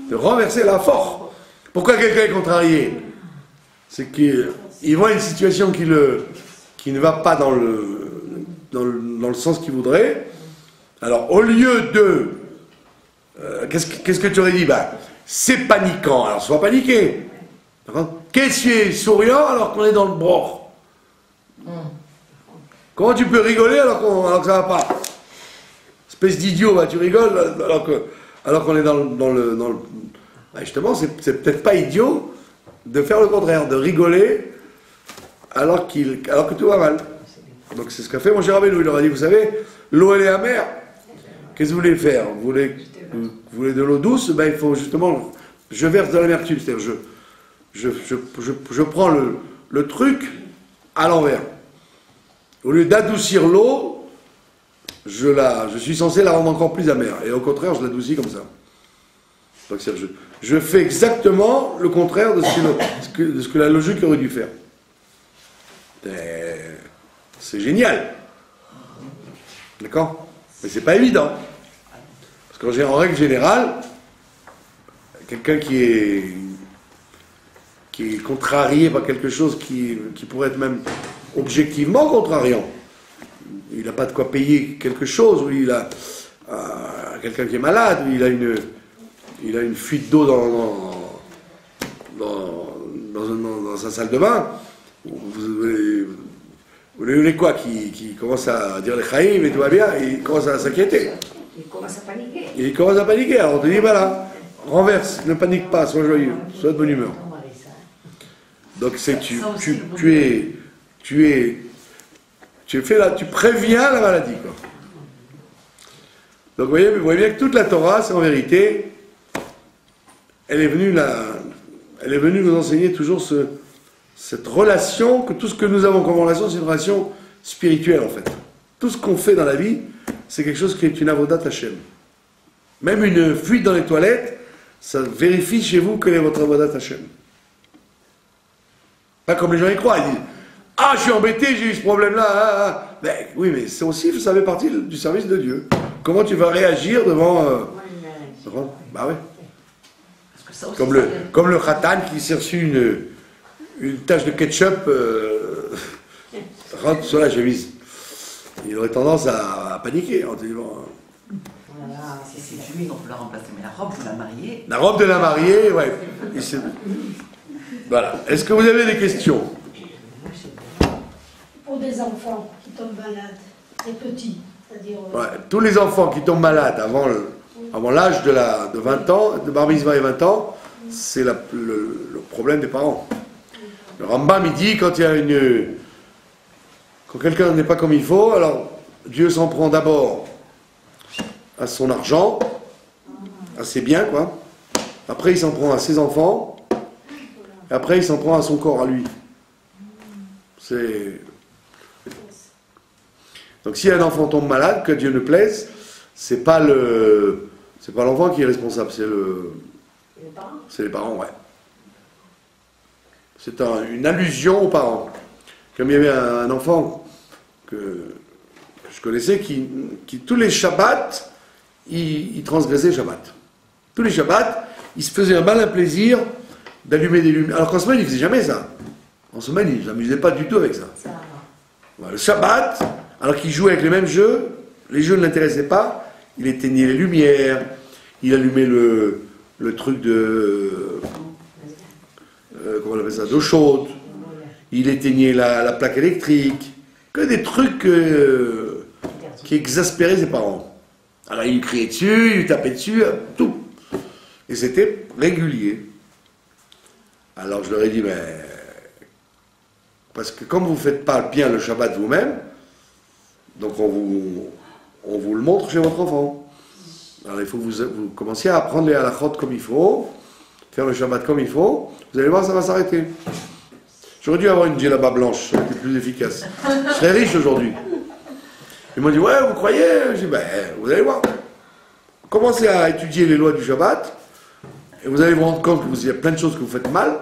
S1: De renverser la force. Pourquoi quelqu'un est contrarié? C'est qu'il voit une situation qui ne va pas dans le sens qu'il voudrait. Alors, au lieu de... qu'est-ce que tu aurais dit? C'est paniquant. Alors, sois paniqué. Qu'est-ce qui est souriant alors qu'on est dans le broc? Comment tu peux rigoler alors que ça va pas? Espèce d'idiot, tu rigoles alors qu'on est dans le... justement, c'est peut-être pas idiot de faire le contraire, de rigoler alors que tout va mal. Donc c'est ce qu'a fait mon cher Rabbeinu. Il leur a dit, vous savez, l'eau elle est amère. Qu'est-ce que vous voulez faire? Vous voulez de l'eau douce? Il faut justement, je verse de l'amertume, c'est-à-dire je prends le truc à l'envers. Au lieu d'adoucir l'eau, je suis censé la rendre encore plus amère. Et au contraire, je l'adoucis comme ça. Donc je fais exactement le contraire de ce que la logique aurait dû faire. C'est génial. D'accord? Mais c'est pas évident. Parce qu'en règle générale, quelqu'un qui est contrarié par quelque chose qui pourrait être même objectivement contrariant. Il n'a pas de quoi payer quelque chose, ou il a quelqu'un qui est malade, ou il a une fuite d'eau dans sa salle de bain. Vous voulez quoi qui commence à dire les chaïm et tout va bien, et il commence à s'inquiéter.
S4: Il commence à paniquer.
S1: Alors on te dit, voilà, renverse, ne panique pas, sois joyeux, sois de bonne humeur. Donc tu préviens la maladie, quoi. Donc vous voyez bien que toute la Torah, c'est en vérité, elle est venue nous enseigner toujours cette relation, que tout ce que nous avons comme relation, c'est une relation spirituelle en fait. Tout ce qu'on fait dans la vie, c'est quelque chose qui est une avodat Hashem. Même une fuite dans les toilettes, ça vérifie chez vous quelle est votre avodat Hashem. Pas comme les gens y croient, ils disent « Ah, je suis embêté, j'ai eu ce problème-là. » Ben, oui, mais c'est aussi, ça fait partie du service de Dieu. Comment tu vas réagir devant... bah oui. Comme le khatan qui s'est reçu une tache de ketchup rentre sur la chemise. Il aurait tendance à paniquer en disant...
S2: Si c'est chemise, on peut la remplacer, mais la robe de la mariée...
S1: La robe de la mariée, ouais. Voilà. Est-ce que vous avez des questions?
S5: Pour des enfants qui tombent malades, des petits, c'est-à-dire...
S1: Ouais, tous les enfants qui tombent malades avant l'âge de 20 ans, de bar mitzvah et 20 ans, c'est le problème des parents. Le Rambam, il dit, quand quelqu'un n'est pas comme il faut, alors Dieu s'en prend d'abord à son argent, à ses biens, quoi. Après, il s'en prend à ses enfants, et après, il s'en prend à son corps, à lui. Donc, si un enfant tombe malade, que Dieu ne plaise, c'est pas l'enfant qui est responsable, c'est les parents, ouais. C'est une allusion aux parents. Comme il y avait un enfant que je connaissais qui tous les Shabbats, il transgressait le Shabbat. Tous les Shabbats, il se faisait un malin plaisir d'allumer des lumières. Alors qu'en semaine, il ne faisait jamais ça. En semaine, il ne s'amusait pas du tout avec ça. Le Shabbat, alors qu'il jouait avec les mêmes jeux, les jeux ne l'intéressaient pas, il éteignait les lumières, il allumait le truc de... comment on appelle ça? D'eau chaude. Il éteignait la plaque électrique. Que des trucs qui exaspéraient ses parents. Alors il lui criait dessus, il lui tapait dessus, tout. Et c'était régulier. Alors je leur ai dit, mais... Parce que comme vous ne faites pas bien le Shabbat vous-même, donc on vous le montre chez votre enfant. Alors il faut que vous commenciez à apprendre les halachot comme il faut, faire le Shabbat comme il faut, vous allez voir, ça va s'arrêter. J'aurais dû avoir une djellaba blanche, ça aurait été plus efficace. Je serais riche aujourd'hui. Ils m'ont dit, ouais, vous croyez? J'ai dit, ben, vous allez voir. Commencez à étudier les lois du Shabbat, et vous allez vous rendre compte qu'il y a plein de choses que vous faites mal.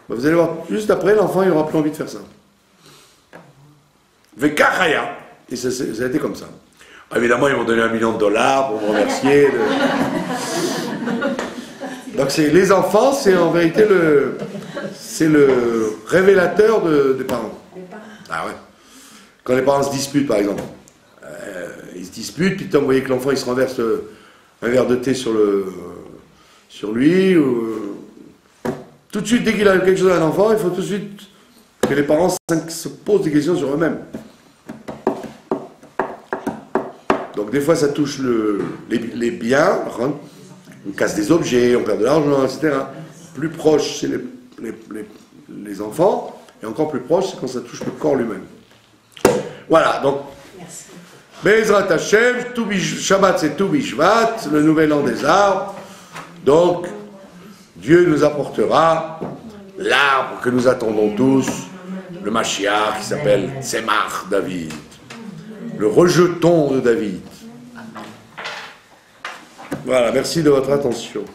S1: Ben, vous allez voir, juste après, l'enfant, il n'aura plus envie de faire ça. Vekachaya. Et ça a été comme ça. Évidemment, ils m'ont donné $1 million pour me remercier. Donc, les enfants, c'est en vérité le révélateur des parents. Ah ouais. Quand les parents se disputent, par exemple, ils se disputent, puis vous voyez que l'enfant il se renverse un verre de thé sur lui, tout de suite, dès qu'il a quelque chose à un enfant, il faut tout de suite que les parents se posent des questions sur eux-mêmes. Donc des fois ça touche les biens, on casse des objets, on perd de l'argent, etc. Plus proche c'est les enfants, et encore plus proche c'est quand ça touche le corps lui-même. Voilà, donc Be'ezrat Hashem, Shabbat c'est Tu Bishvat, le nouvel an des arbres. Donc Dieu nous apportera l'arbre que nous attendons tous, le Mashiach qui s'appelle Tzemach David, le rejeton de David. Voilà, merci de votre attention.